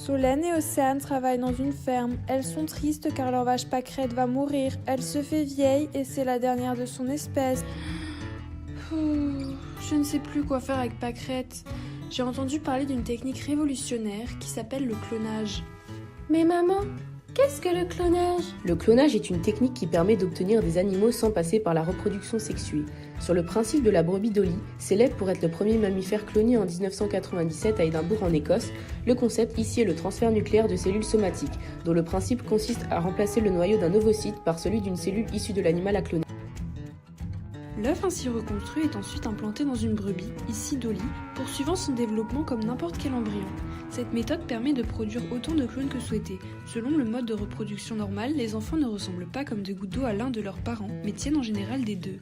Solène et Océane travaillent dans une ferme. Elles sont tristes car leur vache Pâquerette va mourir. Elle se fait vieille et c'est la dernière de son espèce. Je ne sais plus quoi faire avec Pâquerette. J'ai entendu parler d'une technique révolutionnaire qui s'appelle le clonage. Mais maman, qu'est-ce que le clonage ? Le clonage est une technique qui permet d'obtenir des animaux sans passer par la reproduction sexuée. Sur le principe de la brebis Dolly, célèbre pour être le premier mammifère cloné en 1997 à Édimbourg en Écosse, le concept ici est le transfert nucléaire de cellules somatiques, dont le principe consiste à remplacer le noyau d'un ovocyte par celui d'une cellule issue de l'animal à cloner. L'œuf ainsi reconstruit est ensuite implanté dans une brebis, ici Dolly, poursuivant son développement comme n'importe quel embryon. Cette méthode permet de produire autant de clones que souhaité. Selon le mode de reproduction normal, les enfants ne ressemblent pas comme des gouttes d'eau à l'un de leurs parents, mais tiennent en général des deux.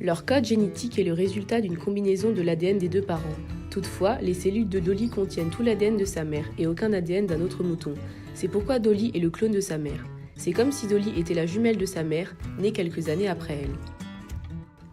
Leur code génétique est le résultat d'une combinaison de l'ADN des deux parents. Toutefois, les cellules de Dolly contiennent tout l'ADN de sa mère et aucun ADN d'un autre mouton. C'est pourquoi Dolly est le clone de sa mère. C'est comme si Dolly était la jumelle de sa mère, née quelques années après elle.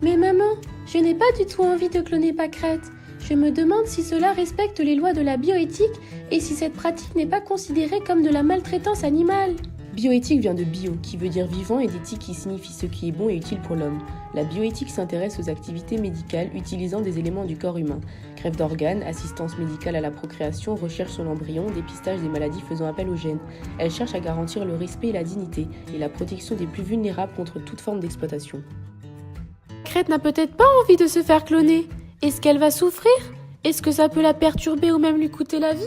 Mais maman, je n'ai pas du tout envie de cloner Pâquerette. Je me demande si cela respecte les lois de la bioéthique et si cette pratique n'est pas considérée comme de la maltraitance animale. Bioéthique vient de bio, qui veut dire vivant, et d'éthique qui signifie ce qui est bon et utile pour l'homme. La bioéthique s'intéresse aux activités médicales utilisant des éléments du corps humain. Greffe d'organes, assistance médicale à la procréation, recherche sur l'embryon, dépistage des maladies faisant appel aux gènes. Elle cherche à garantir le respect et la dignité, et la protection des plus vulnérables contre toute forme d'exploitation. Pâquerette n'a peut-être pas envie de se faire cloner. Est-ce qu'elle va souffrir ? Est-ce que ça peut la perturber ou même lui coûter la vie ?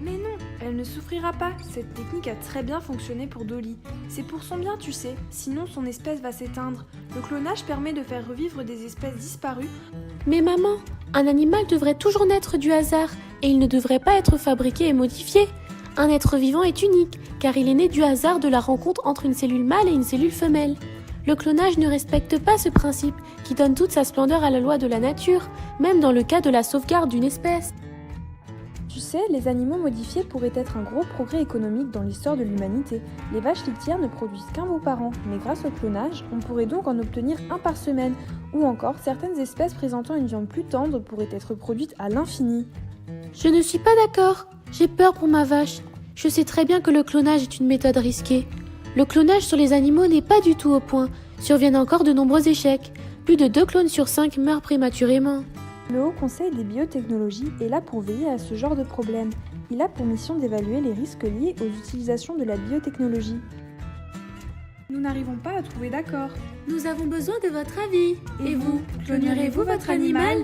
Mais non, elle ne souffrira pas. Cette technique a très bien fonctionné pour Dolly. C'est pour son bien, tu sais, sinon son espèce va s'éteindre. Le clonage permet de faire revivre des espèces disparues. Mais maman, un animal devrait toujours naître du hasard et il ne devrait pas être fabriqué et modifié. Un être vivant est unique, car il est né du hasard de la rencontre entre une cellule mâle et une cellule femelle. Le clonage ne respecte pas ce principe, qui donne toute sa splendeur à la loi de la nature, même dans le cas de la sauvegarde d'une espèce. Tu sais, les animaux modifiés pourraient être un gros progrès économique dans l'histoire de l'humanité. Les vaches laitières ne produisent qu'un veau par an, mais grâce au clonage, on pourrait donc en obtenir un par semaine. Ou encore, certaines espèces présentant une viande plus tendre pourraient être produites à l'infini. Je ne suis pas d'accord. J'ai peur pour ma vache. Je sais très bien que le clonage est une méthode risquée. Le clonage sur les animaux n'est pas du tout au point. Surviennent encore de nombreux échecs. Plus de 2 clones sur 5 meurent prématurément. Le Haut Conseil des biotechnologies est là pour veiller à ce genre de problème. Il a pour mission d'évaluer les risques liés aux utilisations de la biotechnologie. Nous n'arrivons pas à trouver d'accord. Nous avons besoin de votre avis. Et vous, clonerez-vous votre animal ?